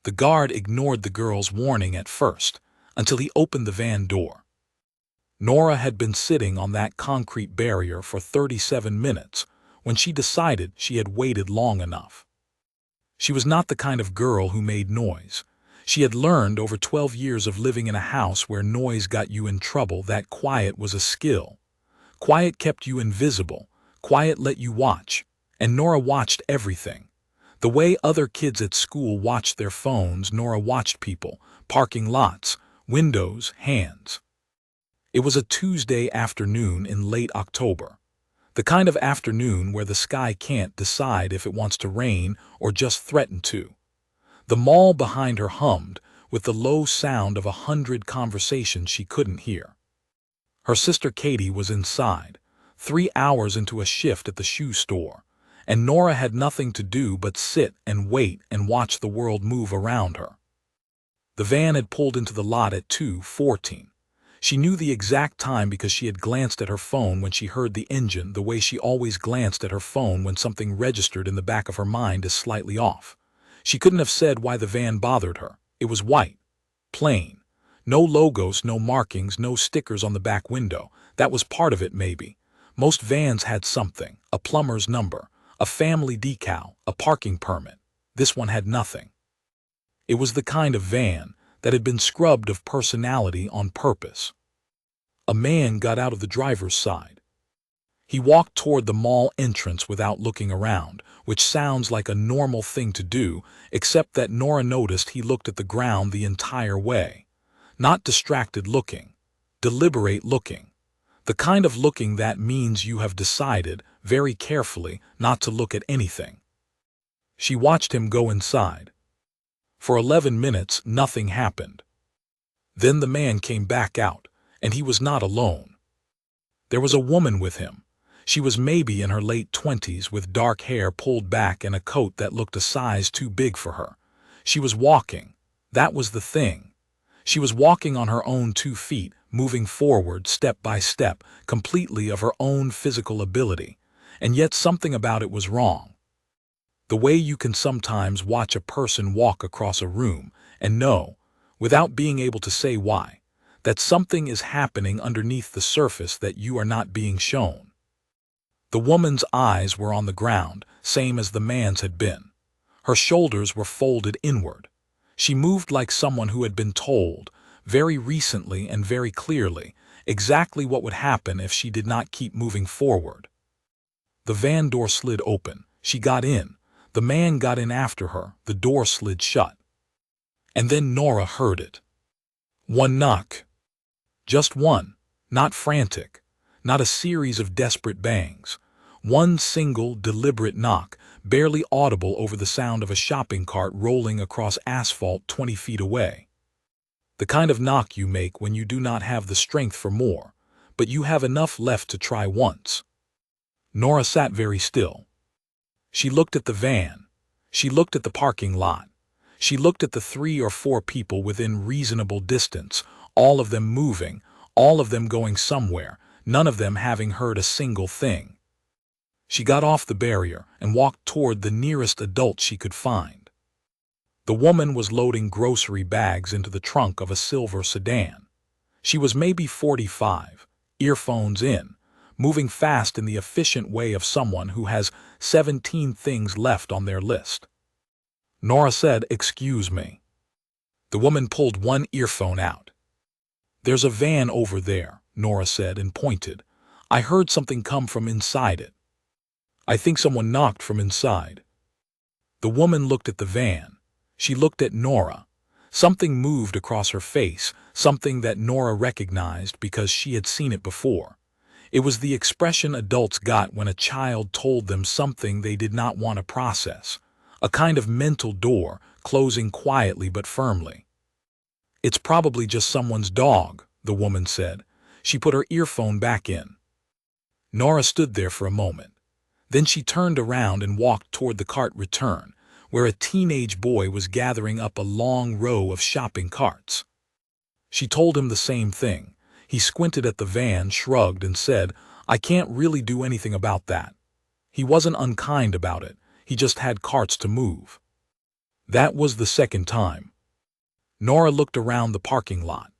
The guard ignored the girl's warning at first, until he opened the van door. Nora had been sitting on that concrete barrier for 37 minutes when she decided she had waited long enough. She was not the kind of girl who made noise. She had learned over 12 years of living in a house where noise got you in trouble that quiet was a skill. Quiet kept you invisible. Quiet let you watch. And Nora watched everything. The way other kids at school watched their phones, Nora watched people, parking lots, windows, hands. It was a Tuesday afternoon in late October. The kind of afternoon where the sky can't decide if it wants to rain or just threaten to. The mall behind her hummed with the low sound of 100 conversations she couldn't hear. Her sister Katie was inside, 3 hours into a shift at the shoe store, and Nora had nothing to do but sit and wait and watch the world move around her. The van had pulled into the lot at 2:14. She knew the exact time because she had glanced at her phone when she heard the engine the way she always glanced at her phone when something registered in the back of her mind as slightly off. She couldn't have said why the van bothered her. It was white. Plain. No logos, no markings, no stickers on the back window. That was part of it, maybe. Most vans had something, a plumber's number, a family decal, a parking permit. This one had nothing. It was the kind of van that had been scrubbed of personality on purpose. A man got out of the driver's side. He walked toward the mall entrance without looking around, which sounds like a normal thing to do, except that Nora noticed he looked at the ground the entire way. Not distracted looking, deliberate looking. The kind of looking that means you have decided, very carefully, not to look at anything. She watched him go inside. For 11 minutes, nothing happened. Then the man came back out, and he was not alone. There was a woman with him. She was maybe in her late 20s with dark hair pulled back and a coat that looked a size too big for her. She was walking. That was the thing. She was walking on her own 2 feet, moving forward step by step, completely of her own physical ability, and yet something about it was wrong. The way you can sometimes watch a person walk across a room and know, without being able to say why, that something is happening underneath the surface that you are not being shown. The woman's eyes were on the ground, same as the man's had been. Her shoulders were folded inward. She moved like someone who had been told, very recently and very clearly, exactly what would happen if she did not keep moving forward. The van door slid open. She got in. The man got in after her. The door slid shut. And then Nora heard it. One knock. Just one. Not frantic. Not a series of desperate bangs. One single, deliberate knock, barely audible over the sound of a shopping cart rolling across asphalt 20 feet away. The kind of knock you make when you do not have the strength for more, but you have enough left to try once. Nora sat very still. She looked at the van. She looked at the parking lot. She looked at the 3 or 4 people within reasonable distance, all of them moving, all of them going somewhere, none of them having heard a single thing. She got off the barrier and walked toward the nearest adult she could find. The woman was loading grocery bags into the trunk of a silver sedan. She was maybe 45, earphones in, moving fast in the efficient way of someone who has 17 things left on their list. Nora said, "Excuse me." The woman pulled one earphone out. "There's a van over there," Nora said and pointed. "I heard something come from inside it. I think someone knocked from inside." The woman looked at the van. She looked at Nora. Something moved across her face, something that Nora recognized because she had seen it before. It was the expression adults got when a child told them something they did not want to process, a kind of mental door closing quietly but firmly. "It's probably just someone's dog," the woman said. She put her earphone back in. Nora stood there for a moment. Then she turned around and walked toward the cart return, where a teenage boy was gathering up a long row of shopping carts. She told him the same thing. He squinted at the van, shrugged, and said, "I can't really do anything about that." He wasn't unkind about it. He just had carts to move. That was the second time. Nora looked around the parking lot.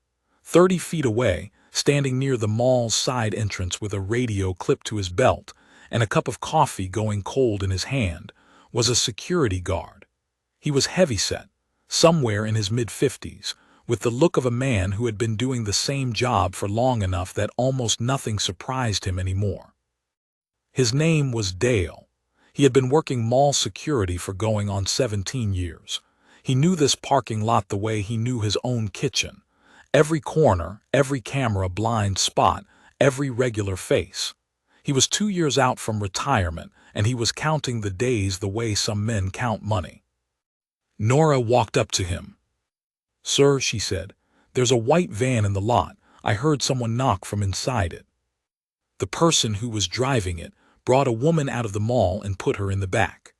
30 feet away, standing near the mall's side entrance with a radio clipped to his belt and a cup of coffee going cold in his hand, was a security guard. He was heavyset, somewhere in his mid-50s, with the look of a man who had been doing the same job for long enough that almost nothing surprised him anymore. His name was Dale. He had been working mall security for going on 17 years. He knew this parking lot the way he knew his own kitchen. Every corner, every camera blind spot, every regular face. He was 2 years out from retirement, and he was counting the days the way some men count money. Nora walked up to him. "Sir," she said, "there's a white van in the lot. I heard someone knock from inside it." The person who was driving it brought a woman out of the mall and put her in the back.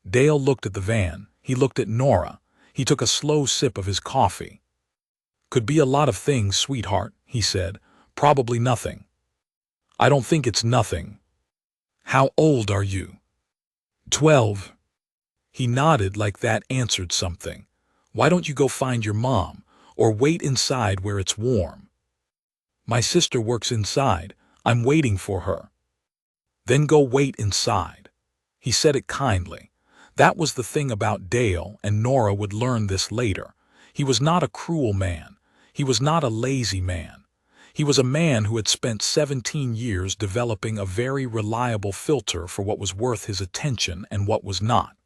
Dale looked at the van. He looked at Nora. He took a slow sip of his coffee. "Could be a lot of things, sweetheart," he said. "Probably nothing." "I don't think it's nothing." "How old are you?" 12. He nodded like that answered something. "Why don't you go find your mom, or wait inside where it's warm?" "My sister works inside. I'm waiting for her." "Then go wait inside." He said it kindly. That was the thing about Dale, and Nora would learn this later. He was not a cruel man. He was not a lazy man. He was a man who had spent 17 years developing a very reliable filter for what was worth his attention and what was not.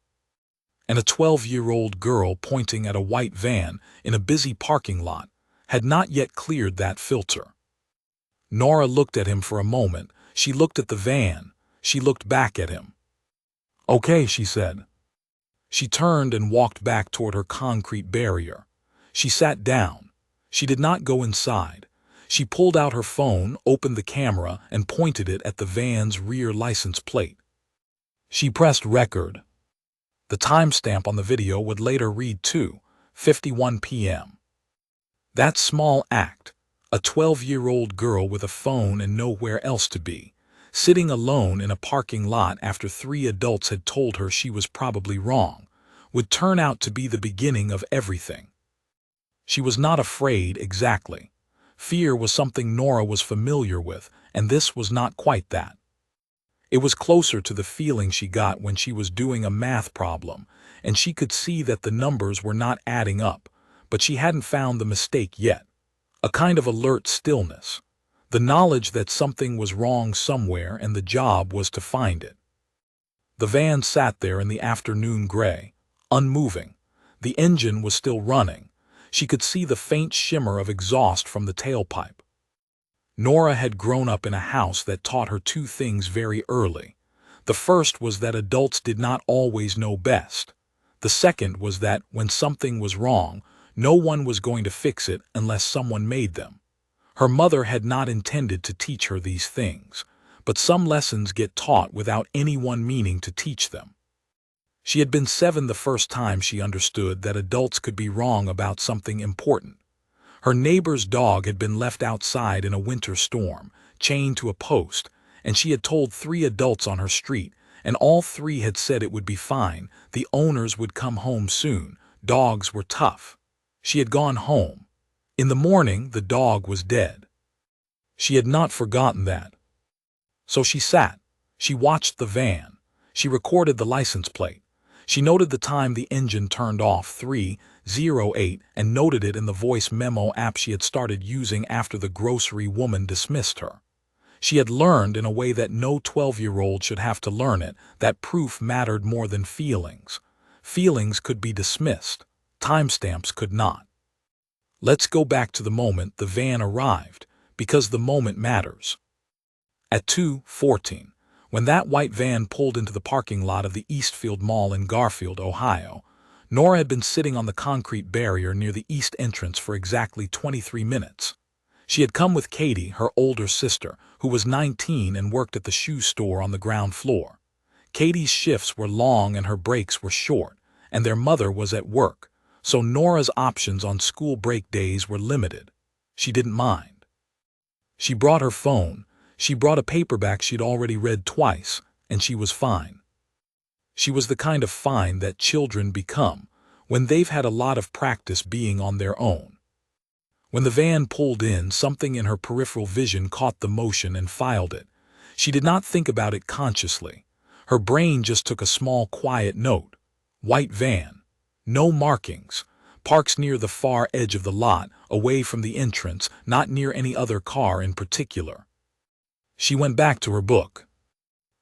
And a 12-year-old girl pointing at a white van in a busy parking lot had not yet cleared that filter. Nora looked at him for a moment. She looked at the van. She looked back at him. "Okay," she said. She turned and walked back toward her concrete barrier. She sat down. She did not go inside. She pulled out her phone, opened the camera, and pointed it at the van's rear license plate. She pressed record. The timestamp on the video would later read 2:51 p.m. That small act, a 12-year-old girl with a phone and nowhere else to be, sitting alone in a parking lot after 3 adults had told her she was probably wrong, would turn out to be the beginning of everything. She was not afraid exactly. Fear was something Nora was familiar with, and this was not quite that. It was closer to the feeling she got when she was doing a math problem, and she could see that the numbers were not adding up, but she hadn't found the mistake yet. A kind of alert stillness. The knowledge that something was wrong somewhere and the job was to find it. The van sat there in the afternoon gray, unmoving. The engine was still running. She could see the faint shimmer of exhaust from the tailpipe. Nora had grown up in a house that taught her 2 things very early. The first was that adults did not always know best. The second was that when something was wrong, no one was going to fix it unless someone made them. Her mother had not intended to teach her these things, but some lessons get taught without anyone meaning to teach them. She had been 7 the first time she understood that adults could be wrong about something important. Her neighbor's dog had been left outside in a winter storm, chained to a post, and she had told 3 adults on her street, and all 3 had said it would be fine, the owners would come home soon, dogs were tough. She had gone home. In the morning, the dog was dead. She had not forgotten that. So she sat. She watched the van. She recorded the license plate. She noted the time the engine turned off, 3:08, and noted it in the voice memo app she had started using after the grocery woman dismissed her. She had learned in a way that no 12-year-old should have to learn it, that proof mattered more than feelings. Feelings could be dismissed. Timestamps could not. Let's go back to the moment the van arrived, because the moment matters. At 2:14. When that white van pulled into the parking lot of the Eastfield Mall in Garfield, Ohio, Nora had been sitting on the concrete barrier near the east entrance for exactly 23 minutes. She had come with Katie, her older sister, who was 19 and worked at the shoe store on the ground floor. Katie's shifts were long and her breaks were short, and their mother was at work, so Nora's options on school break days were limited. She didn't mind. She brought her phone. She brought a paperback she'd already read twice, and she was fine. She was the kind of find that children become when they've had a lot of practice being on their own. When the van pulled in, something in her peripheral vision caught the motion and filed it. She did not think about it consciously. Her brain just took a small, quiet note. White van. No markings. Parks near the far edge of the lot, away from the entrance, not near any other car in particular. She went back to her book.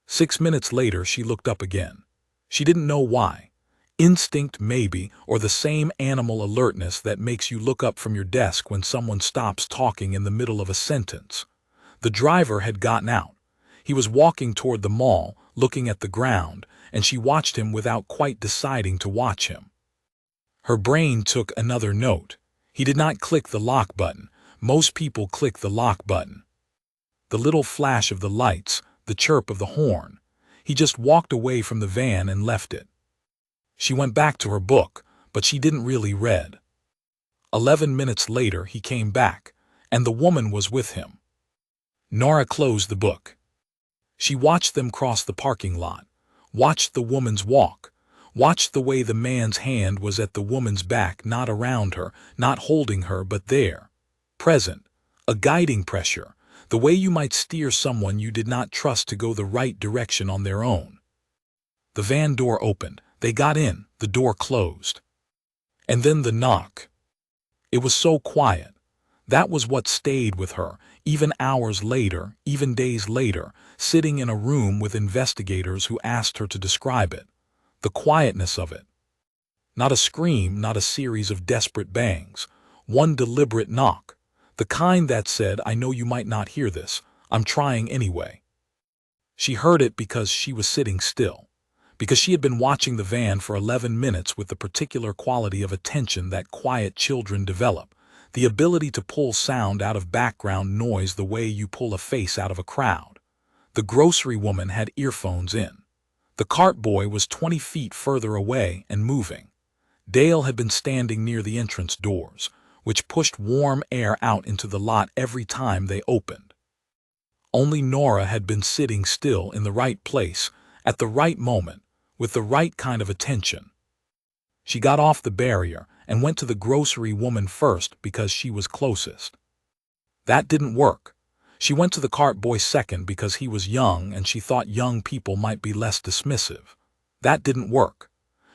6 minutes later, she looked up again. She didn't know why. Instinct maybe, or the same animal alertness that makes you look up from your desk when someone stops talking in the middle of a sentence. The driver had gotten out. He was walking toward the mall, looking at the ground, and she watched him without quite deciding to watch him. Her brain took another note. He did not click the lock button. Most people click the lock button. The little flash of the lights, the chirp of the horn. He just walked away from the van and left it. She went back to her book, but she didn't really read. 11 minutes later, he came back, and the woman was with him. Nora closed the book. She watched them cross the parking lot, watched the woman's walk, watched the way the man's hand was at the woman's back, not around her, not holding her, but there, present, a guiding pressure, the way you might steer someone you did not trust to go the right direction on their own. The van door opened. They got in, the door closed. And then the knock. It was so quiet. That was what stayed with her, even hours later, even days later, sitting in a room with investigators who asked her to describe it. The quietness of it. Not a scream, not a series of desperate bangs. One deliberate knock. The kind that said, "I know you might not hear this. I'm trying anyway." She heard it because she was sitting still. Because she had been watching the van for 11 minutes with the particular quality of attention that quiet children develop, the ability to pull sound out of background noise the way you pull a face out of a crowd. The grocery woman had earphones in. The cart boy was 20 feet further away and moving. Dale had been standing near the entrance doors, which pushed warm air out into the lot every time they opened. Only Nora had been sitting still in the right place, at the right moment, with the right kind of attention. She got off the barrier and went to the grocery woman first because she was closest. That didn't work. She went to the cart boy second because he was young and she thought young people might be less dismissive. That didn't work.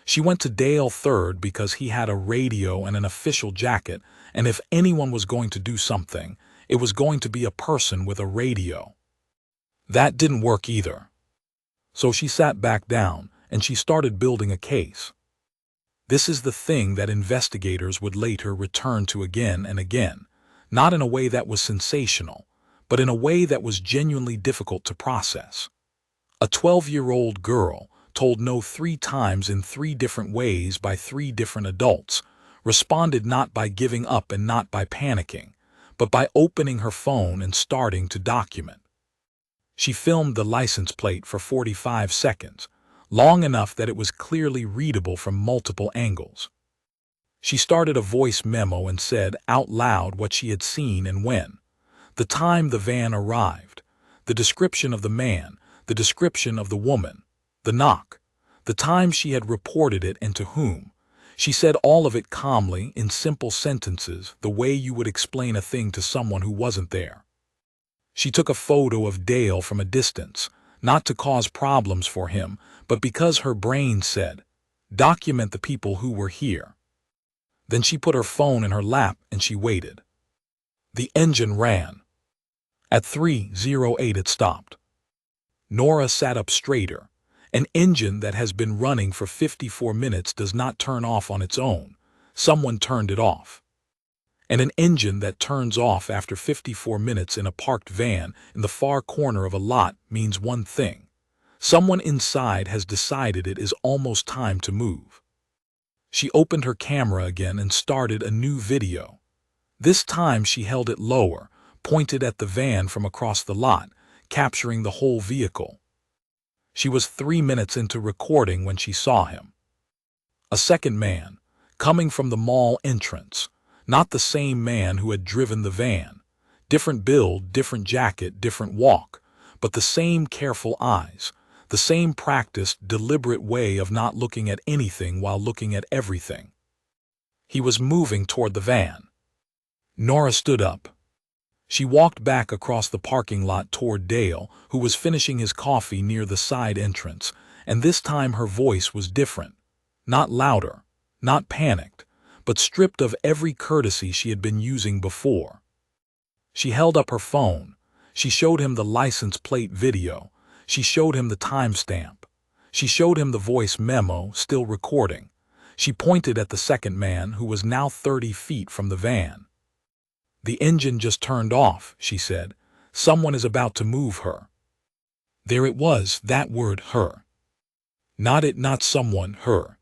She went to Dale third because he had a radio and an official jacket, and if anyone was going to do something, it was going to be a person with a radio. That didn't work either. So she sat back down and she started building a case. This is the thing that investigators would later return to again and again, not in a way that was sensational, but in a way that was genuinely difficult to process. A 12-year-old girl, told no 3 times in 3 different ways by 3 different adults, responded not by giving up and not by panicking, but by opening her phone and starting to document. She filmed the license plate for 45 seconds, long enough that it was clearly readable from multiple angles. She started a voice memo and said out loud what she had seen and when, the time the van arrived, the description of the man, the description of the woman, the knock, the time she had reported it and to whom. She said all of it calmly, in simple sentences, the way you would explain a thing to someone who wasn't there. She took a photo of Dale from a distance, not to cause problems for him, but because her brain said, document the people who were here. Then she put her phone in her lap and she waited. The engine ran. At 3:08 it stopped. Nora sat up straighter. An engine that has been running for 54 minutes does not turn off on its own. Someone turned it off. And an engine that turns off after 54 minutes in a parked van in the far corner of a lot means one thing. Someone inside has decided it is almost time to move. She opened her camera again and started a new video. This time she held it lower, pointed at the van from across the lot, capturing the whole vehicle. She was 3 minutes into recording when she saw him. A second man, coming from the mall entrance. Not the same man who had driven the van. Different build, different jacket, different walk, but the same careful eyes, the same practiced, deliberate way of not looking at anything while looking at everything. He was moving toward the van. Nora stood up. She walked back across the parking lot toward Dale, who was finishing his coffee near the side entrance, and this time her voice was different. Not louder, not panicked, but stripped of every courtesy she had been using before. She held up her phone. She showed him the license plate video. She showed him the timestamp. She showed him the voice memo still recording. She pointed at the second man, who was now 30 feet from the van. "The engine just turned off," she said. "Someone is about to move her." There it was, that word, her. Not it, not someone, her.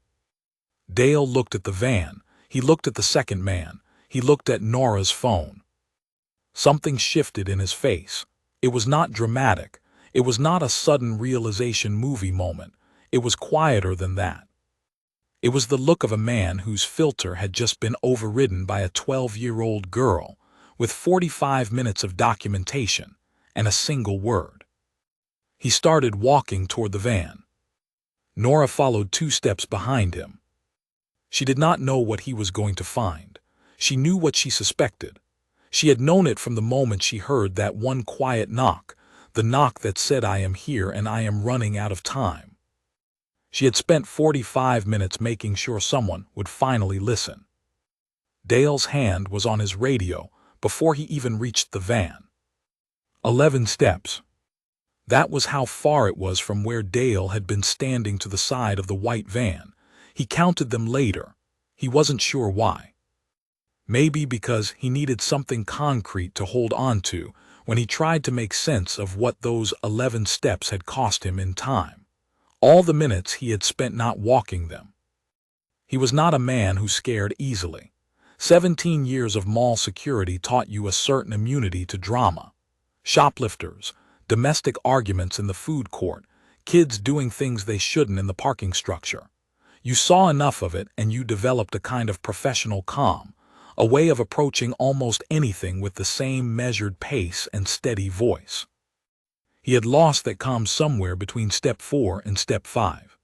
Dale looked at the van. He looked at the second man. He looked at Nora's phone. Something shifted in his face. It was not dramatic. It was not a sudden realization movie moment. It was quieter than that. It was the look of a man whose filter had just been overridden by a 12-year-old girl, with 45 minutes of documentation and a single word. He started walking toward the van. Nora followed 2 steps behind him. She did not know what he was going to find. She knew what she suspected. She had known it from the moment she heard that one quiet knock, the knock that said, "I am here and I am running out of time." She had spent 45 minutes making sure someone would finally listen. Dale's hand was on his radio before he even reached the van. 11 steps. That was how far it was from where Dale had been standing to the side of the white van. He counted them later. He wasn't sure why. Maybe because he needed something concrete to hold on to when he tried to make sense of what those 11 steps had cost him in time. All the minutes he had spent not walking them. He was not a man who scared easily. 17 years of mall security taught you a certain immunity to drama. Shoplifters, domestic arguments in the food court, kids doing things they shouldn't in the parking structure. You saw enough of it and you developed a kind of professional calm, a way of approaching almost anything with the same measured pace and steady voice. He had lost that calm somewhere between step 4 and step 5.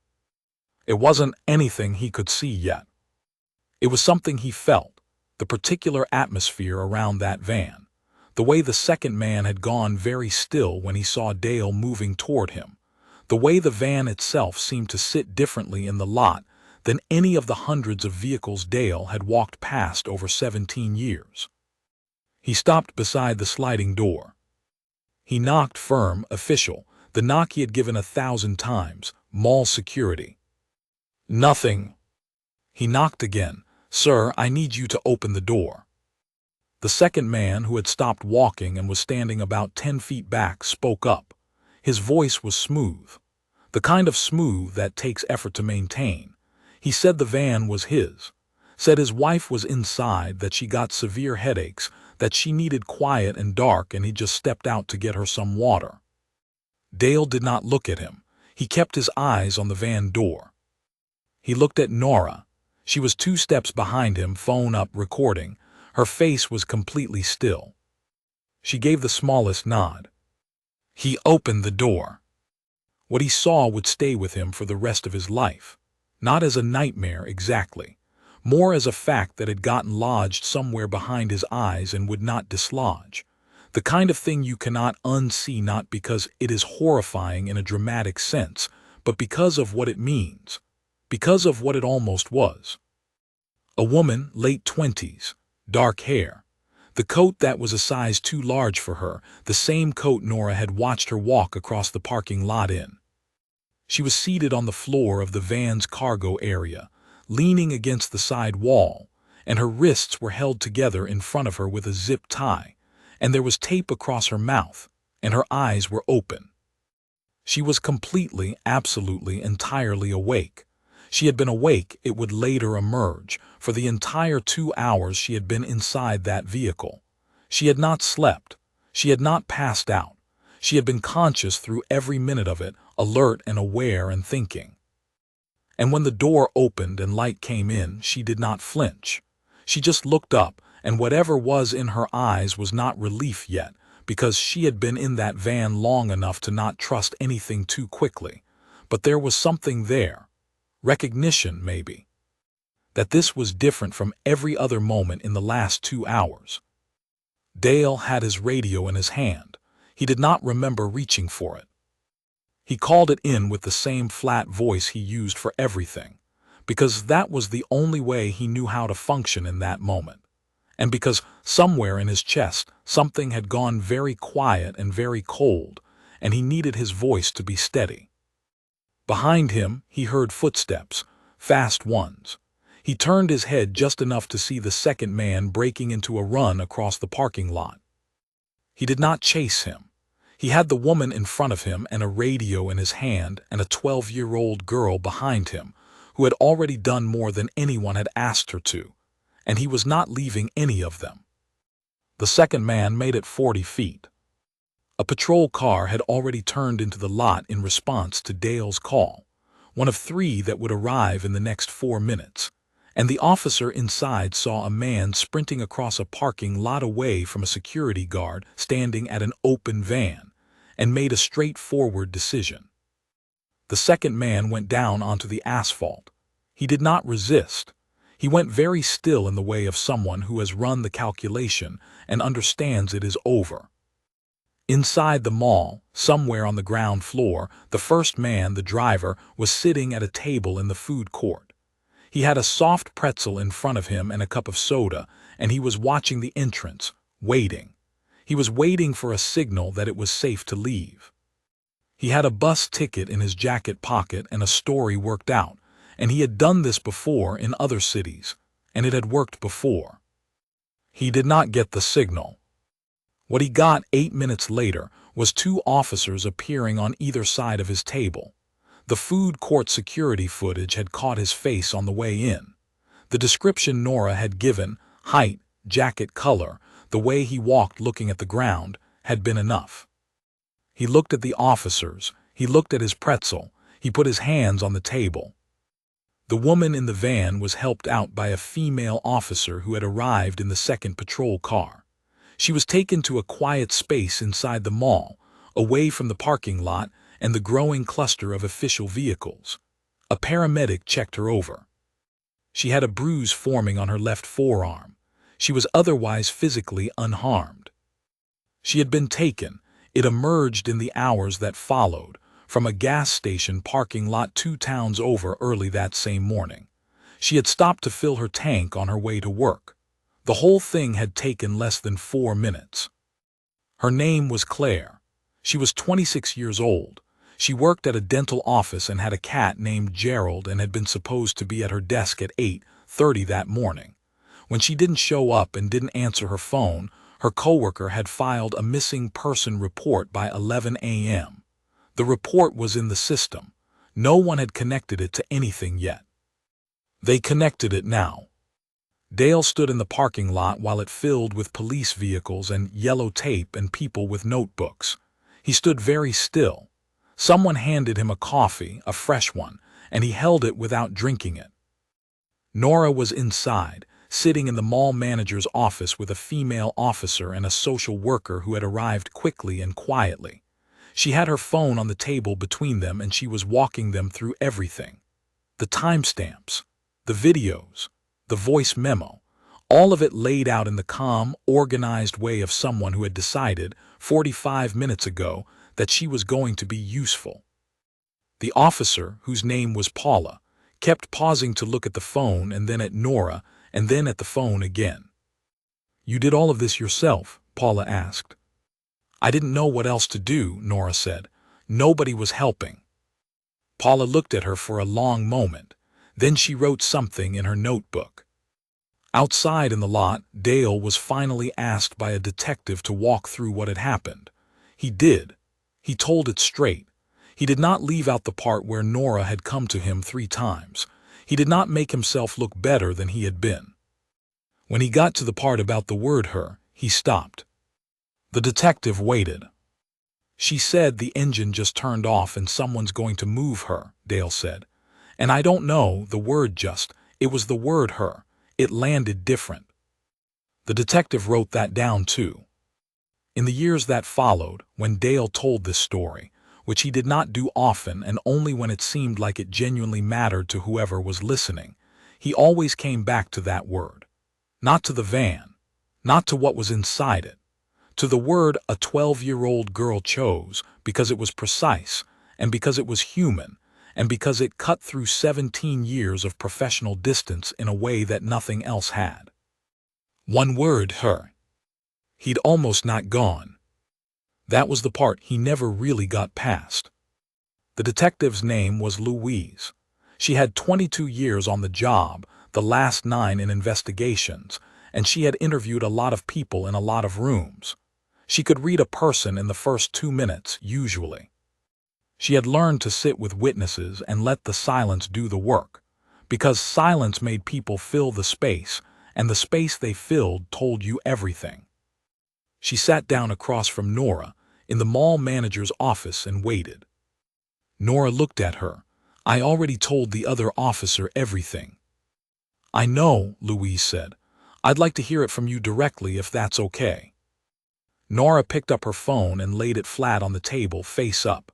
It wasn't anything he could see yet. It was something he felt, the particular atmosphere around that van, the way the second man had gone very still when he saw Dale moving toward him, the way the van itself seemed to sit differently in the lot than any of the hundreds of vehicles Dale had walked past over 17 years. He stopped beside the sliding door. He knocked firm, official, the knock he had given 1,000 times, mall security. Nothing. He knocked again. "Sir, I need you to open the door." The second man, who had stopped walking and was standing about 10 feet back, spoke up. His voice was smooth, the kind of smooth that takes effort to maintain. He said the van was his, said his wife was inside, that she got severe headaches, that she needed quiet and dark, and he just stepped out to get her some water. Dale did not look at him. He kept his eyes on the van door. He looked at Nora. She was 2 steps behind him, phone up, recording. Her face was completely still. She gave the smallest nod. He opened the door. What he saw would stay with him for the rest of his life. Not as a nightmare exactly, more as a fact that had gotten lodged somewhere behind his eyes and would not dislodge. The kind of thing you cannot unsee, not because it is horrifying in a dramatic sense, but because of what it means, because of what it almost was. A woman, late 20s, dark hair. The coat that was a size too large for her, the same coat Nora had watched her walk across the parking lot in. She was seated on the floor of the van's cargo area, leaning against the side wall, and her wrists were held together in front of her with a zip tie, and there was tape across her mouth, and her eyes were open. She was completely, absolutely, entirely awake. She had been awake, it would later emerge, for the entire 2 hours she had been inside that vehicle. She had not slept. She had not passed out. She had been conscious through every minute of it, alert and aware and thinking. And when the door opened and light came in, she did not flinch. She just looked up, and whatever was in her eyes was not relief yet, because she had been in that van long enough to not trust anything too quickly, But there was something there. Recognition, maybe. That this was different from every other moment in the last 2 hours. Dale had his radio in his hand. He did not remember reaching for it. He called it in with the same flat voice he used for everything, because that was the only way he knew how to function in that moment, and because somewhere in his chest something had gone very quiet and very cold, and he needed his voice to be steady. Behind him, he heard footsteps, fast ones. He turned his head just enough to see the second man breaking into a run across the parking lot. He did not chase him. He had the woman in front of him and a radio in his hand and a 12-year-old girl behind him who had already done more than anyone had asked her to, and he was not leaving any of them. The second man made it 40 feet. A patrol car had already turned into the lot in response to Dale's call, one of 3 that would arrive in the next 4 minutes, and the officer inside saw a man sprinting across a parking lot away from a security guard standing at an open van, and made a straightforward decision. The second man went down onto the asphalt. He did not resist. He went very still in the way of someone who has run the calculation and understands it is over. Inside the mall, somewhere on the ground floor, the first man, the driver, was sitting at a table in the food court. He had a soft pretzel in front of him and a cup of soda, and he was watching the entrance, waiting. He was waiting for a signal that it was safe to leave. He had a bus ticket in his jacket pocket and a story worked out, and he had done this before in other cities, and it had worked before. He did not get the signal. What he got 8 minutes later was 2 officers appearing on either side of his table. The food court security footage had caught his face on the way in. The description Nora had given, height, jacket color, the way he walked looking at the ground, had been enough. He looked at the officers, he looked at his pretzel, he put his hands on the table. The woman in the van was helped out by a female officer who had arrived in the second patrol car. She was taken to a quiet space inside the mall, away from the parking lot and the growing cluster of official vehicles. A paramedic checked her over. She had a bruise forming on her left forearm. She was otherwise physically unharmed. She had been taken, it emerged in the hours that followed, from a gas station parking lot 2 towns over early that same morning. She had stopped to fill her tank on her way to work. The whole thing had taken less than 4 minutes. Her name was Claire. She was 26 years old. She worked at a dental office and had a cat named Gerald and had been supposed to be at her desk at 8:30 that morning. When she didn't show up and didn't answer her phone, her coworker had filed a missing person report by 11 a.m. The report was in the system. No one had connected it to anything yet. They connected it now. Dale stood in the parking lot while it filled with police vehicles and yellow tape and people with notebooks. He stood very still. Someone handed him a coffee, a fresh one, and he held it without drinking it. Nora was inside, sitting in the mall manager's office with a female officer and a social worker who had arrived quickly and quietly. She had her phone on the table between them and she was walking them through everything. The timestamps, the videos, the voice memo, all of it laid out in the calm, organized way of someone who had decided 45 minutes ago that she was going to be useful. The officer, whose name was Paula, kept pausing to look at the phone and then at Nora and then at the phone again. "You did all of this yourself?" Paula asked. "I didn't know what else to do," Nora said. "Nobody was helping." Paula looked at her for a long moment. Then she wrote something in her notebook. Outside in the lot, Dale was finally asked by a detective to walk through what had happened. He did. He told it straight. He did not leave out the part where Nora had come to him 3 times. He did not make himself look better than he had been. When he got to the part about the word her, he stopped. The detective waited. "She said the engine just turned off and someone's going to move her," Dale said. "And I don't know, the word just, it was the word her. It landed different." The detective wrote that down too. In the years that followed, when Dale told this story, which he did not do often and only when it seemed like it genuinely mattered to whoever was listening. He always came back to that word. Not to the van, not to what was inside it, to the word a 12-year-old girl chose because it was precise, and because it was human, and because it cut through 17 years of professional distance in a way that nothing else had. One word, her. He'd almost not gone. That was the part he never really got past. The detective's name was Louise. She had 22 years on the job, the last 9 in investigations, and she had interviewed a lot of people in a lot of rooms. She could read a person in the first 2 minutes, usually. She had learned to sit with witnesses and let the silence do the work, because silence made people fill the space, and the space they filled told you everything. She sat down across from Nora in the mall manager's office and waited. Nora looked at her. I already told the other officer everything. I know, Louise said. I'd like to hear it from you directly if that's okay. Nora picked up her phone and laid it flat on the table, face up.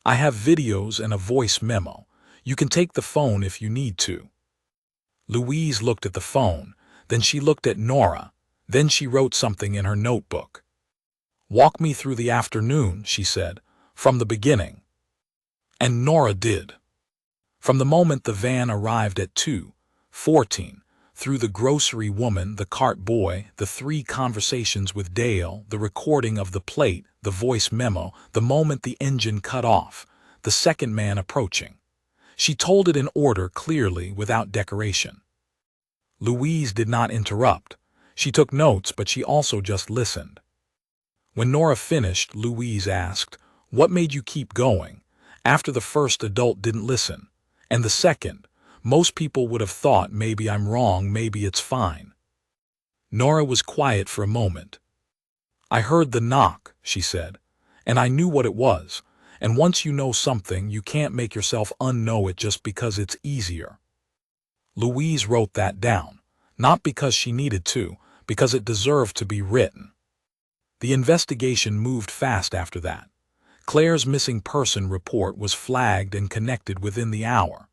I have videos and a voice memo. You can take the phone if you need to. Louise looked at the phone, then she looked at Nora, then she wrote something in her notebook. Walk me through the afternoon, she said, from the beginning. And Nora did. From the moment the van arrived at 2:14, through the grocery woman, the cart boy, the 3 conversations with Dale, the recording of the plate, the voice memo, the moment the engine cut off, the second man approaching. She told it in order, clearly, without decoration. Louise did not interrupt. She took notes, but she also just listened. When Nora finished, Louise asked, "What made you keep going? After the first adult didn't listen. And the second, most people would have thought maybe I'm wrong, maybe it's fine." Nora was quiet for a moment. I heard the knock, she said, and I knew what it was, and once you know something, you can't make yourself unknow it just because it's easier. Louise wrote that down, not because she needed to, because it deserved to be written. The investigation moved fast after that. Claire's missing person report was flagged and connected within the hour.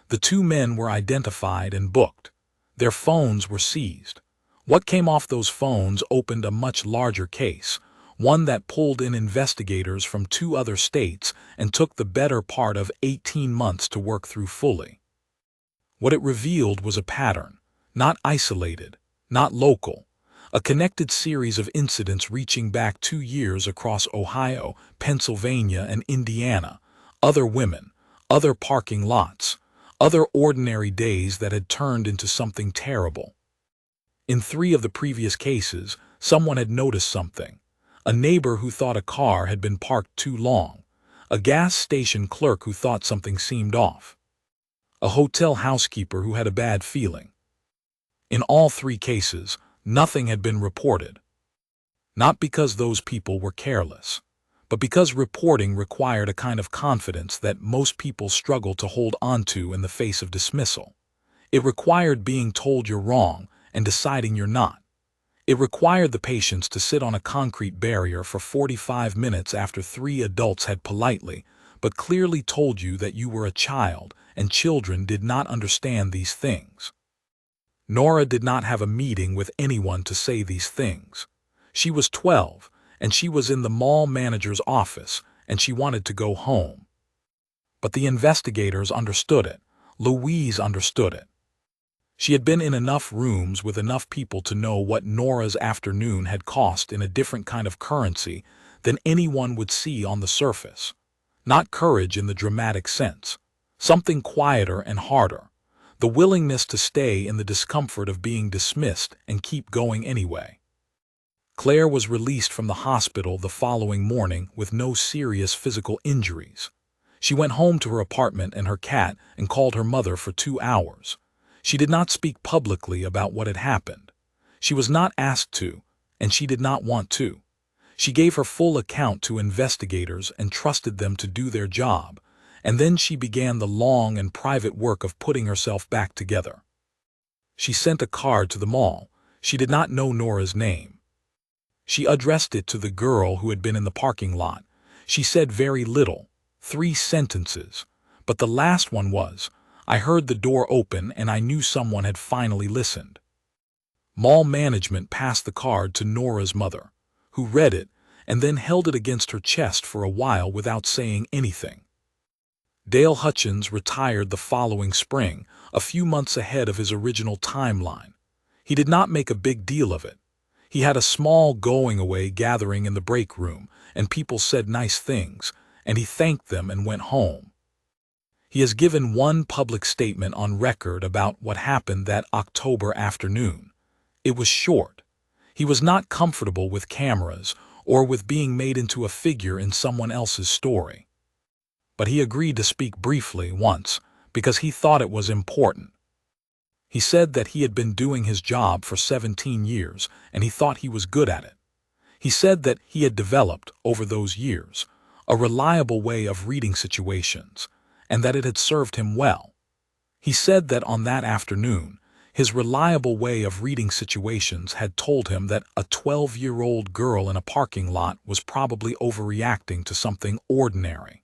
The 2 men were identified and booked. Their phones were seized. What came off those phones opened a much larger case, one that pulled in investigators from 2 other states and took the better part of 18 months to work through fully. What it revealed was a pattern, not isolated, not local, a connected series of incidents reaching back 2 years across Ohio, Pennsylvania, and Indiana, other women, other parking lots, other ordinary days that had turned into something terrible. In 3 of the previous cases, someone had noticed something. A neighbor who thought a car had been parked too long, a gas station clerk who thought something seemed off, a hotel housekeeper who had a bad feeling. In all 3 cases, nothing had been reported. Not because those people were careless, but because reporting required a kind of confidence that most people struggle to hold onto in the face of dismissal. It required being told you're wrong and deciding you're not. It required the patience to sit on a concrete barrier for 45 minutes after 3 adults had politely, but clearly told you that you were a child and children did not understand these things. Nora did not have a meeting with anyone to say these things. She was 12, and she was in the mall manager's office, and she wanted to go home. But the investigators understood it. Louise understood it. She had been in enough rooms with enough people to know what Nora's afternoon had cost in a different kind of currency than anyone would see on the surface. Not courage in the dramatic sense. Something quieter and harder. The willingness to stay in the discomfort of being dismissed and keep going anyway. Claire was released from the hospital the following morning with no serious physical injuries. She went home to her apartment and her cat and called her mother for 2 hours. She did not speak publicly about what had happened. She was not asked to, and she did not want to. She gave her full account to investigators and trusted them to do their job, and then she began the long and private work of putting herself back together. She sent a card to the mall. She did not know Nora's name. She addressed it to the girl who had been in the parking lot. She said very little. 3 sentences, but the last one was, "I heard the door open and I knew someone had finally listened." Mall management passed the card to Nora's mother, who read it and then held it against her chest for a while without saying anything. Dale Hutchins retired the following spring, a few months ahead of his original timeline. He did not make a big deal of it. He had a small going-away gathering in the break room, and people said nice things, and he thanked them and went home. He has given one public statement on record about what happened that October afternoon. It was short. He was not comfortable with cameras or with being made into a figure in someone else's story. But he agreed to speak briefly once because he thought it was important. He said that he had been doing his job for 17 years and he thought he was good at it. He said that he had developed, over those years, a reliable way of reading situations and that it had served him well. He said that on that afternoon, his reliable way of reading situations had told him that a 12-year-old girl in a parking lot was probably overreacting to something ordinary.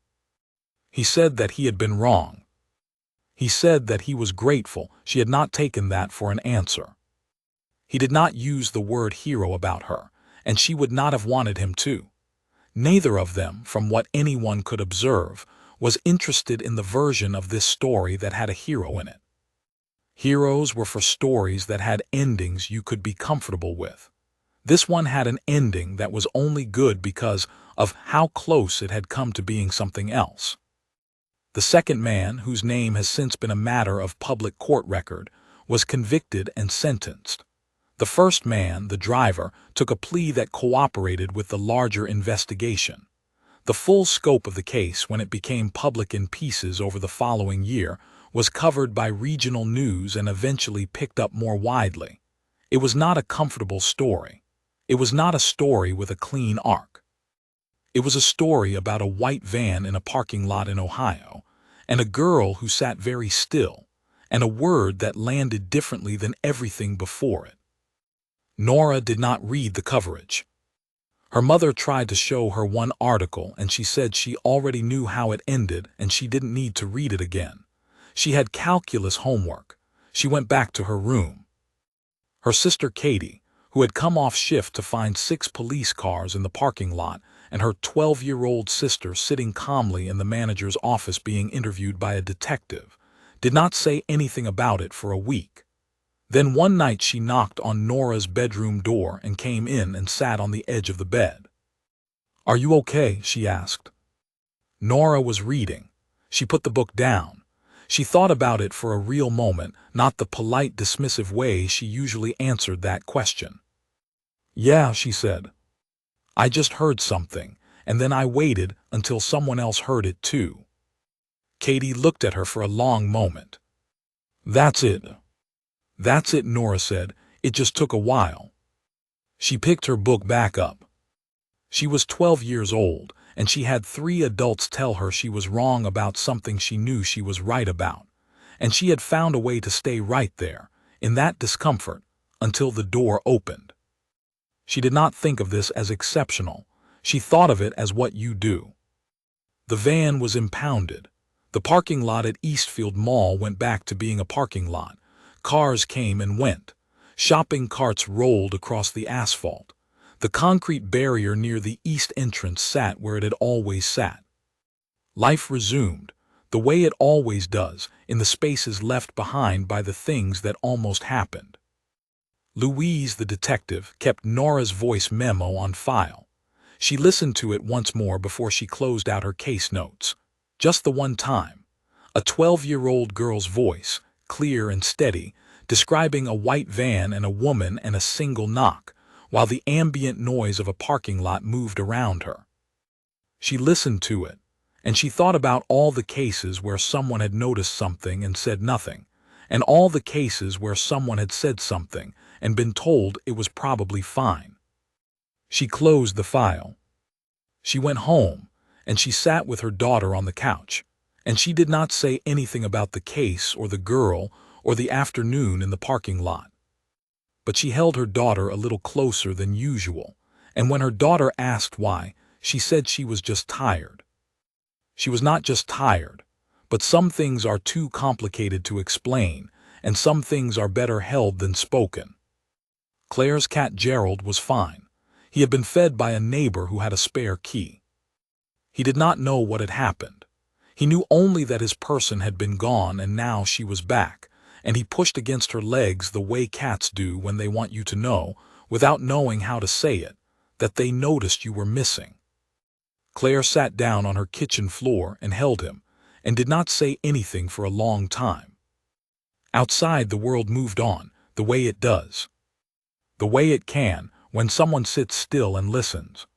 He said that he had been wrong. He said that he was grateful she had not taken that for an answer. He did not use the word hero about her, and she would not have wanted him to. Neither of them, from what anyone could observe, was interested in the version of this story that had a hero in it. Heroes were for stories that had endings you could be comfortable with. This one had an ending that was only good because of how close it had come to being something else. The second man, whose name has since been a matter of public court record, was convicted and sentenced. The first man, the driver, took a plea that cooperated with the larger investigation. The full scope of the case, when it became public in pieces over the following year, was covered by regional news and eventually picked up more widely. It was not a comfortable story. It was not a story with a clean arc. It was a story about a white van in a parking lot in Ohio, and a girl who sat very still, and a word that landed differently than everything before it. Nora did not read the coverage. Her mother tried to show her one article and she said she already knew how it ended and she didn't need to read it again. She had calculus homework. She went back to her room. Her sister Katie, who had come off shift to find 6 police cars in the parking lot, and her 12-year-old sister sitting calmly in the manager's office being interviewed by a detective, did not say anything about it for a week. Then one night she knocked on Nora's bedroom door and came in and sat on the edge of the bed. "Are you okay?" she asked. Nora was reading. She put the book down. She thought about it for a real moment, not the polite, dismissive way she usually answered that question. "Yeah," she said. "I just heard something, and then I waited until someone else heard it too." Katie looked at her for a long moment. "That's it." "That's it," Nora said. "It just took a while." She picked her book back up. She was 12 years old, and she had 3 adults tell her she was wrong about something she knew she was right about, and she had found a way to stay right there, in that discomfort, until the door opened. She did not think of this as exceptional. She thought of it as what you do. The van was impounded. The parking lot at Eastfield Mall went back to being a parking lot. Cars came and went. Shopping carts rolled across the asphalt. The concrete barrier near the east entrance sat where it had always sat. Life resumed, the way it always does, in the spaces left behind by the things that almost happened. Louise, the detective, kept Nora's voice memo on file. She listened to it once more before she closed out her case notes. Just the one time. A 12-year-old girl's voice, clear and steady, describing a white van and a woman and a single knock, while the ambient noise of a parking lot moved around her. She listened to it, and she thought about all the cases where someone had noticed something and said nothing, and all the cases where someone had said something and been told it was probably fine. She closed the file. She went home, and she sat with her daughter on the couch, and she did not say anything about the case or the girl or the afternoon in the parking lot. But she held her daughter a little closer than usual, and when her daughter asked why, she said she was just tired. She was not just tired, but some things are too complicated to explain, and some things are better held than spoken. Claire's cat Gerald was fine. He had been fed by a neighbor who had a spare key. He did not know what had happened. He knew only that his person had been gone and now she was back, and he pushed against her legs the way cats do when they want you to know, without knowing how to say it, that they noticed you were missing. Claire sat down on her kitchen floor and held him, and did not say anything for a long time. Outside the world moved on, the way it does. The way it can, when someone sits still and listens.